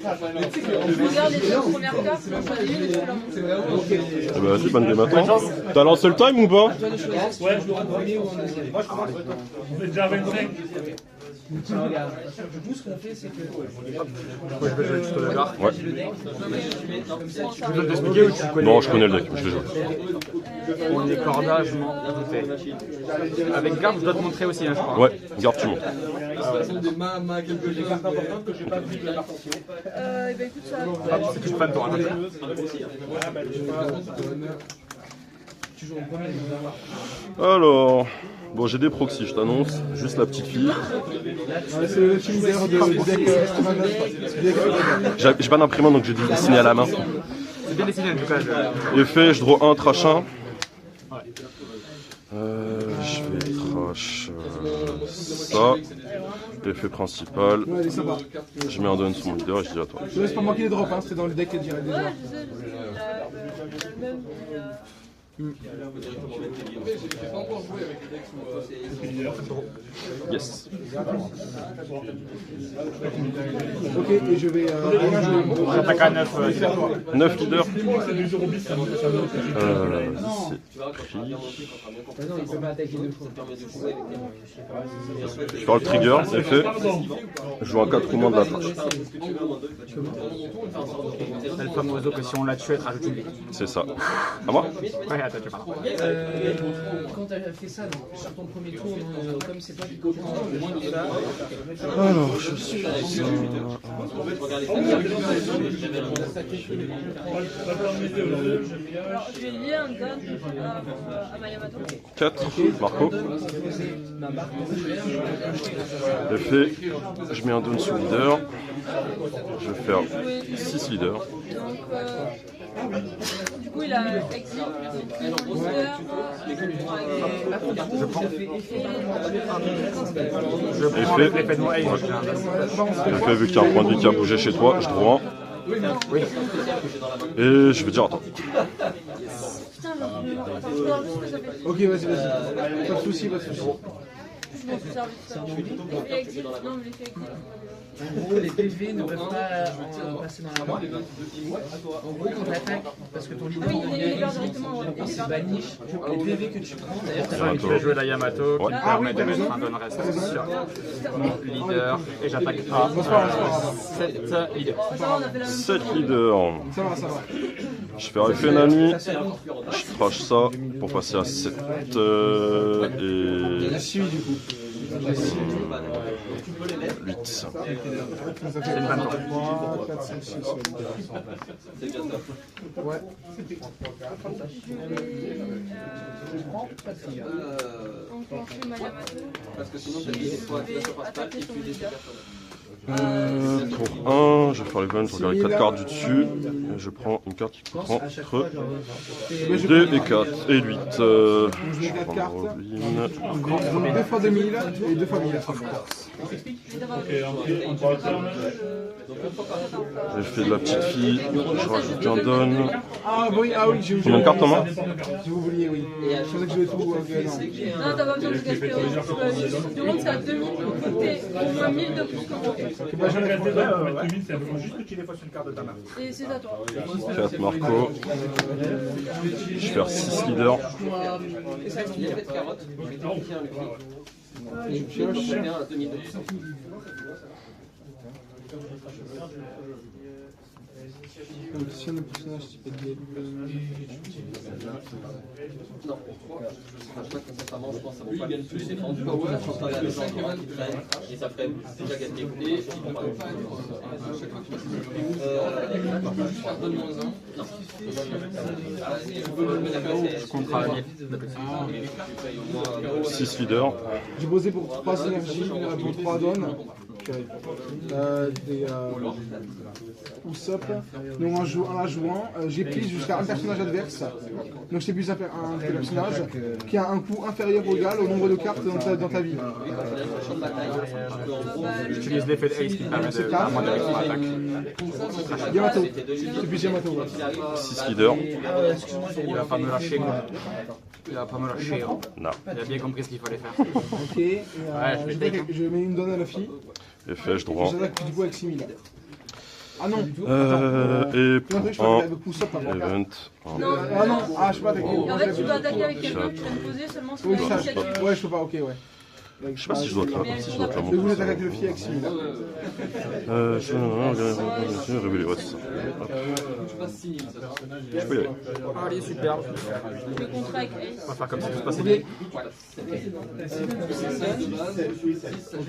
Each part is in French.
Je regarde les deux premières cartes, j'en choisis une et je fais la montée. Eh ben, vas-y, bonne game, attends. T'as lancé le time ou pas? Ouais, je dois en premier ou en deuxième. Moi, je commence. On est déjà à 25. Regarde, nous ce qu'on fait c'est que. Ouais, je vais jouer tout à l'heure. Ouais. Tu veux t'expliquer ou tu connais? Non, je connais le deck, je l'ai joué. On est corda, je m'en doutais. Avec garde, je dois te montrer aussi, hein, je crois. Ouais, garde, tu montes. Des cartes importantes que j'ai pas vues de la partie. Ben écoute, ça Ah, c'est que je prenne ton rang. Tu joues en premier. Alors, bon, j'ai des proxys, je t'annonce. Juste la petite fille. C'est le team leader du deck J'ai pas d'imprimante, donc j'ai dû dessiner à la main. C'est bien dessiné en tout cas. Effet, je draw un, trash 1. Je vais trash ça. Effet principal. Ouais, allez, ça va. Je mets un don sur mon leader et je dis à toi. Je laisse pas manquer les drops, hein, c'était dans le deck direct déjà. Ouais, je sais, le même. Yes. Ok, et je vais rien jouer. J'attaque à 9. 9 leaders. C'est pris. Non, il peut pas attaquer deux fois. Je parle trigger, effet. Je joue un 4 roumains de la trash. C'est le fameux oiseau que si on l'a tué, elle te rajoute une vie. C'est ça. À moi? Ouais, attends, tu parles. Quand tu as fait ça, sur ton premier tour, comme c'est toi qui comprends le moins de ça. Alors, je suis. Alors, je vais lier un don à ma Yamato. 4, Marco. Effet, je mets un don sur leader. Je vais faire 6 leaders. Donc, du coup, il a exil, monster, Je prends Effet. avec l'effet de moi. Effet, vu qu'il y a un point de vie qui a bougé chez toi, je draw un. Oui. Et je vais dire attends. Putain, attends, je vois juste ce que ça fait. Ok, vas-y. Pas de soucis, pas de soucis. Je m'en suis servi de ça. L'effet exil, non, mais l'effet exil. En gros, les PV ne peuvent pas passer dans la main. En gros, quand tu attaques, parce que ton Ah leader oui, il est libère directement. c'est banni, les PV que tu prends, d'ailleurs, Je vais jouer la Yamato qui Ouais. me permet de mettre un don reste sur mon leader et j'attaque à 7 leaders. Ça va, on a fait la même 7 leaders. Ça va, ça va. Je fais effet Nami. Je trash ça pour passer à 7 et La suite du coup. 8. Ça fait 3, 4, 5, 6, ouais. encore plus ma Yamato. Parce que sinon, tu as Attaquer son leader. Tour 1, je vais faire l'event, je regarde les 4 cartes du dessus. Et je prends une carte qui coûte entre 2 et 4 et 8. Je mets vais 4 prendre cartes. Robin. 2 fois 2000 et 2 fois 1000. J'ai fait de la petite fille, je rajoute un don. Ah oui, j'ai eu. Combien de cartes en main? Si vous vouliez, oui. Je pensais que je jouais tout. Non. Non, t'as pas besoin de gaspiller. Tu montes, c'est à 2000. T'es au moins 1000 de plus que moi. Que bah, j'en ai fait. Juste que tu les fasses une carte de ta main. Et c'est à toi. 4 Marco. Je vais faire 6 leaders. Je pioche. Si on a un personnage qui peut être Non, je pas sincèrement, je pense que ça vaut pas le plus défendu. La chance de les gens qui prennent et ça ferait déjà gagner. Et je comprends pas. Je comprends la mienne. 6 leaders. J'ai posé pour 3 énergies, pour 3 donnes. Des Usopp. Donc en la jouant, j'ai pris jusqu'à un personnage adverse. Donc j'ai plus un personnage qui a un coût inférieur ou égal au nombre de cartes dans ta vie. J'utilise l'effet de Ace qui me permet de à moins d'avec mon attaque. Yamato. C'est plus Yamato. 6 leaders. Il va pas me lâcher quoi. Il va pas me lâcher. Hein. Non. Il a bien compris ce qu'il fallait faire. Ok. Et, je mets une donne à la fille. Effet, je Et draw. j'attaque du coup avec 6000. Ah non. Et Non, je pour peux 1, avec pouce-up avant. event. Non. Ah non, ah, je peux pas attaquer. En fait, tu dois attaquer avec quelqu'un qui vient de poser seulement si Oui, tu as ça, initiative. ouais, je peux pas, ok, ouais. Je sais pas si je dois te la Mais si je dois te la Mais vous montrer. attaquez avec le FIEX, celui-là. Révéler, ouais, c'est ça. Hop. Je peux y aller. Allez, superbe. Le contrat avec Ace. On va faire comme si tout se passait bien.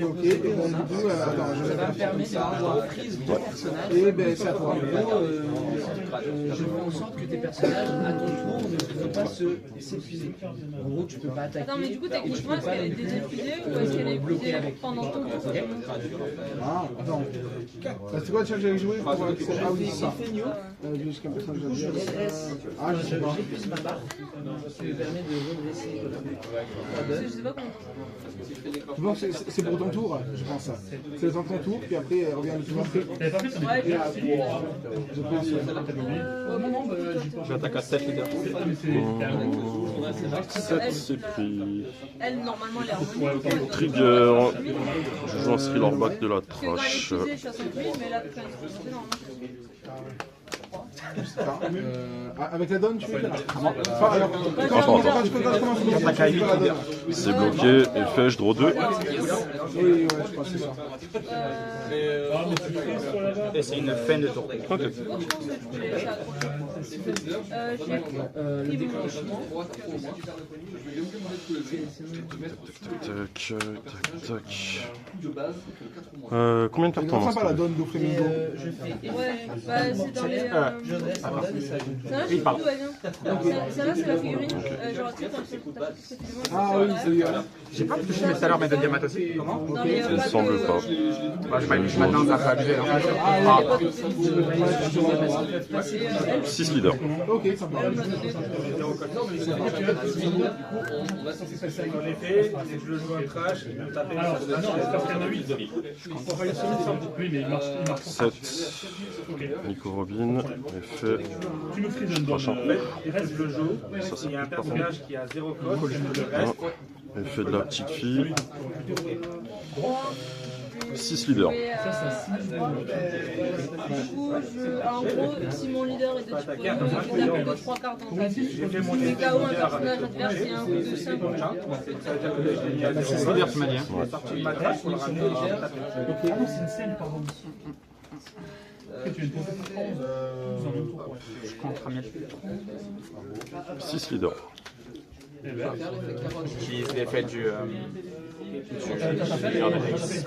Ok, et bon, du coup, attends, je vais Ça va me permettre de freeze ton personnage. Et ben, c'est à toi. En gros, je fais en sorte que tes personnages, à ton tour, ne vont pas s'épuiser. En gros, tu peux pas attaquer. Attends, mais du coup, techniquement, est-ce qu'elle est désépuisée ou est-ce qu'elle est épuisée pendant ton tour? Ah, attends. C'est quoi le chat que j'avais joué pour accéder? Ah oui, c'est ça. Jusqu'à un personnage d'adverse. Ah, je sais pas. J'épuise ma barre, ce qui me permet de redresser. Je sais pas comment. Tu penses que c'est pour ton tour, je pense. C'est le temps de ton tour, puis après, elle revient le tour après. T'avais pas fait ça? Ouais, Je pense. J'attaque à 7 leaders. 7, c'est pris. elle, normalement, elle est revenue. Trigger. Je joue un Thriller-back de la Parce que quand elle est trash. épuisée, je chasse en plus, mais là, quand elle est épuisée, normalement, Avec la donne, tu fais là. Enfin, alors, quand je commence Attaque à 8 leaders. C'est bloqué, effet, je draw 2. Oui, ouais, je pense que c'est ça. Et c'est une fin de tour. Ok. je pense que tu peux les laisser à toi. J'ai pris mon chemin. Tac, tac, tac. Combien de cartes On en ne pas la main? donne d'Ofremingo. Je fais Ouais, bah c'est dans les. je dresse ma donne et ça joue. Celle-là, je sais plus d'où elle vient. Celle-là, c'est la figurine. Genre, tu sais, quand tu tapes précisément. Ah oui, c'est lui. J'ai pas touché mes salaires, mais de diamant aussi. Dans les. Il semble pas. Moi, je m'attends à ça abuser. Ah, 6 leaders. Ok, ça va. En effet, je le joue un crash, je taper. Alors, non, parce qu'il y en a 8. Oui, mais il marche. 7. Nico Robin. Effet. Tu me frises une donne. Il reste le jeu. Il y a un personnage qui a 0 code. Le reste. Effet de la petite fille. 6 leaders. Du coup, en gros, si mon leader est de type Rio, il n'a que 3 cartes en face. Mais KO un personnage adverse et un coup de 5 pour le 6 leaders, tu m'as dit. Hein. C'est une scène, pardon. Tu es une Je compte Ramiel. 6 leaders. J'utilise l'effet du leader de Ace.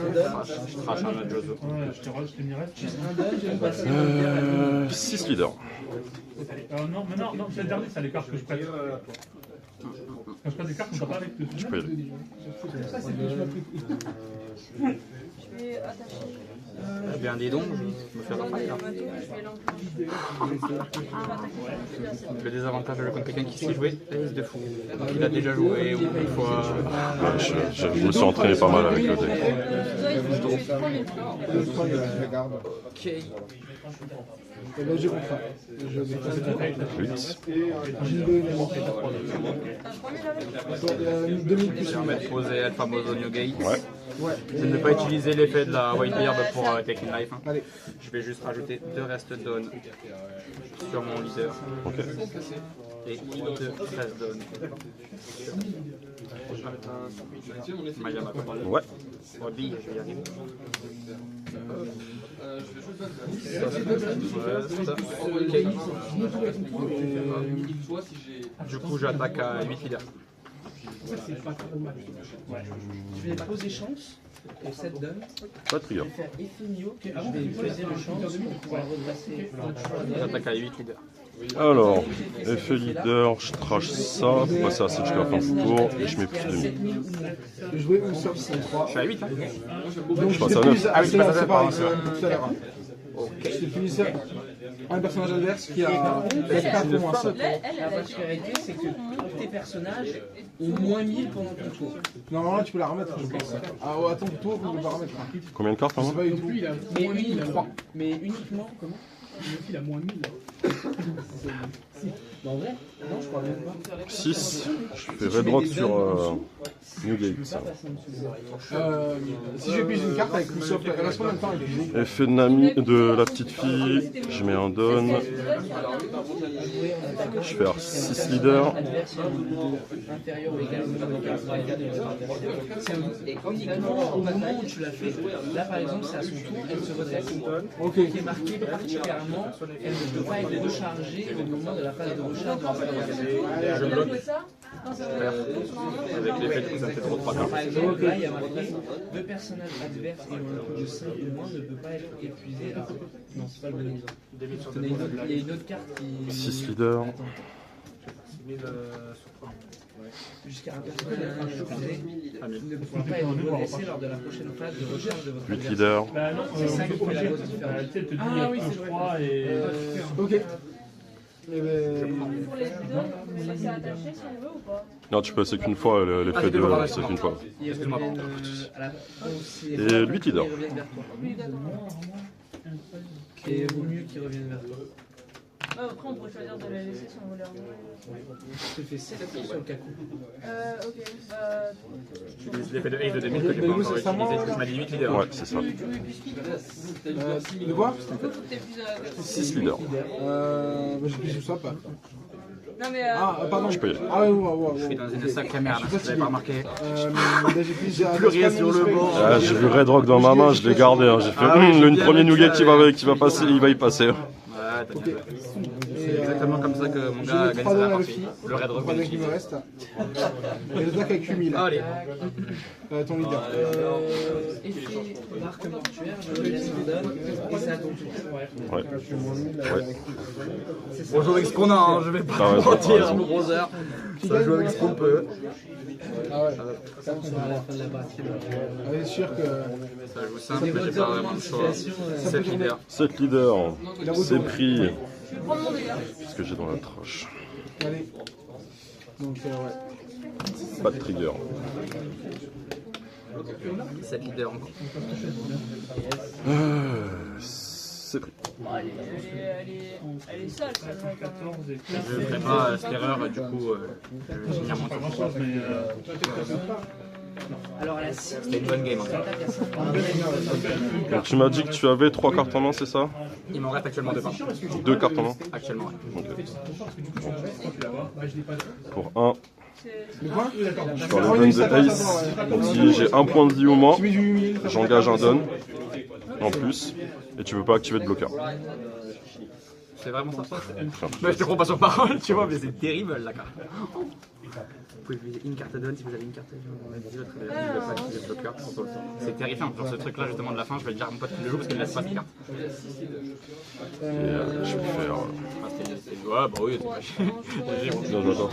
Je crache un autre Jozo. je te mirais. 6 leaders. Non, mais non, c'est le dernier, c'est les cartes que je prête. Quand je prête des cartes, on ne pas avec le Je peux y aller. Je vais attacher. Je vais un des dons, je me fais refaire. Le désavantage de contre quelqu'un qui sait jouer, Ace de fou. Donc il a déjà joué ou une fois. Ouais, je me suis entraîné pas mal avec le deck. Ok. Et ben, j'ai compris. Je vais passer 8. Je vais mettre poser El Famoso New Gate. Ouais. Ouais. C'est de ne pas utiliser l'effet de la White Beard pour Taking Life. Hein. Allez. Je vais juste rajouter 2 restes d'on sur mon leader. Ok. Et 2 restes d'on. Mayamato. Ouais. Bobby, je vais y arriver. Du coup, j'attaque à 8 leaders. Je vais poser chance pour cette donne. Pas de trigger. Je vais faire effet Nio. Je vais poser le chance pour pouvoir redresser notre choix. J'attaque à 8 leaders. Alors, effet leader, je trash ça, pour passer à 7 jusqu'à la fin du tour, et je mets plus de 1000. Je jouais où ça? Je suis à 8. Hein. Donc, Je passe à 9. Ah oui, tu passes à 9, c'est pareil, pardon, tout à l'heure. Ok. Je t'ai fini ça. un personnage adverse qui a 4 ou moins 7. La particularité, c'est que tous tes personnages ont moins 1000 pendant ton tour. Normalement, tu peux la remettre, je pense. Ah ouais, attends, tour, on peut pas remettre. Combien de cartes, Je sais pardon? pas du tout. Mais uniquement. Mais uniquement, comment? Il a moins 1000. En vrai? Non, je crois même pas. 6. Je fais Red Rock sur Newgate. Si je pige une carte avec Usopp, elle reste combien de temps à piger? Effet de la petite fille. Je mets un don. Je fais 6 leaders. Inférieur ou égal au nombre de cartes c'est uniquement au moment où tu l'as fait. Là, par exemple, c'est à son tour, elle se redresse. Ok. Qui est marqué particulièrement, elle ne peut pas être rechargée au moment de la phase de recharge de la phase de recharge. Je bloque ça. Avec l'effet que ça me fait trop 3 cartes. Par exemple, là, il y a marqué deux personnages adverses ayant un coût de 5 ou moins ne peut pas être épuisé. Ah, non, c'est pas le bon exemple. Il y a une autre carte qui. 6 leaders. Attends. Jusqu'à un personnage épuisé ne pourra pas être redressé lors de la prochaine phase de recharge de votre 8 adversaire. leaders. Bah non, C'est ça qui fait la grosse différence. elle te dit il y a plus froid et. Ok. Eh ben, Pour les leaders, ça s'est attaché si on veut ou pas? Non, tu peux, c'est qu'une fois l'effet de. C'est qu'une fois. Excuse-moi. Et 8 leaders. Oui, d'accord. Et vaut mieux qu'ils reviennent vers toi. Après, on pourrait choisir de la laisser si on veut les remonter. Je te fais 7 sur le Kaku. Ok. J'utilise l'effet de Ace de 2000 que j'ai pas encore utilisé. Tu m'as dit 8 leaders. Ouais, c'est ça. de quoi? T'es plus 6 leaders. J'ai pigé Usopp. Non mais Ah, pardon. Je peux y aller. Ah ouais, ouais. Je suis dans une sacrée merde, vous avez pas remarqué. J'ai pigé Plus rien sur le bord. Ah, j'ai vu Red Rock dans ma main, je l'ai gardé. Hein. J'ai fait le premier nougat qui va passer, il va y passer. Ouais, t'as bien fait. C'est exactement comme ça que mon gars a gagné sa partie. Le Red Rock Pas qui me reste. Et l'attaque avec 8000. Allez. Ton leader. Effet marque mortuaire, je laisse un donne, et c'est à ton tour. Ouais. On joue avec ce qu'on a, hein. Je vais pas Ah ouais, te mentir, raison. mon brother. Ça joue avec ce qu'on peut. Ah ouais. Ça, on sera à la fin de la partie. C'est sûr que. Ça joue simple, mais j'ai pas vraiment le choix. 7 leaders. 7 leaders. C'est pris. je vais prendre mon dégât. Qu'est-ce que j'ai dans la troche? Allez. Donc, ouais. Pas de trigger. 7 leaders encore. C'est pris. Elle est sale, celle-là, quand même. Je ne ferai pas cette erreur, du coup, je vais mon tour. Alors, à la 6, C'était une bonne game en fait. Donc tu m'as dit que tu avais 3 cartes en main, c'est ça? Il m'en reste actuellement 2 cartes. 2 cartes en main? Actuellement, ouais. Pour 1, De quoi? je fais l'event de Ace. Donc si j'ai 1 point de vie au moins, Tu mets du 8000. j'engage un don en plus. Et tu peux pas activer de bloqueur. C'est vraiment ça. Mais je te prends pas sur parole, tu vois, mais c'est terrible la carte. Vous pouvez utiliser une carte donne si vous avez une carte bloqueur. C'est terrifiant. Genre ce truc là justement de la fin, je vais le dire à mon pote qui le joue parce qu'il ne laisse pas de carte. Et je peux faire. Ouais, bah oui, c'est Non, non, non.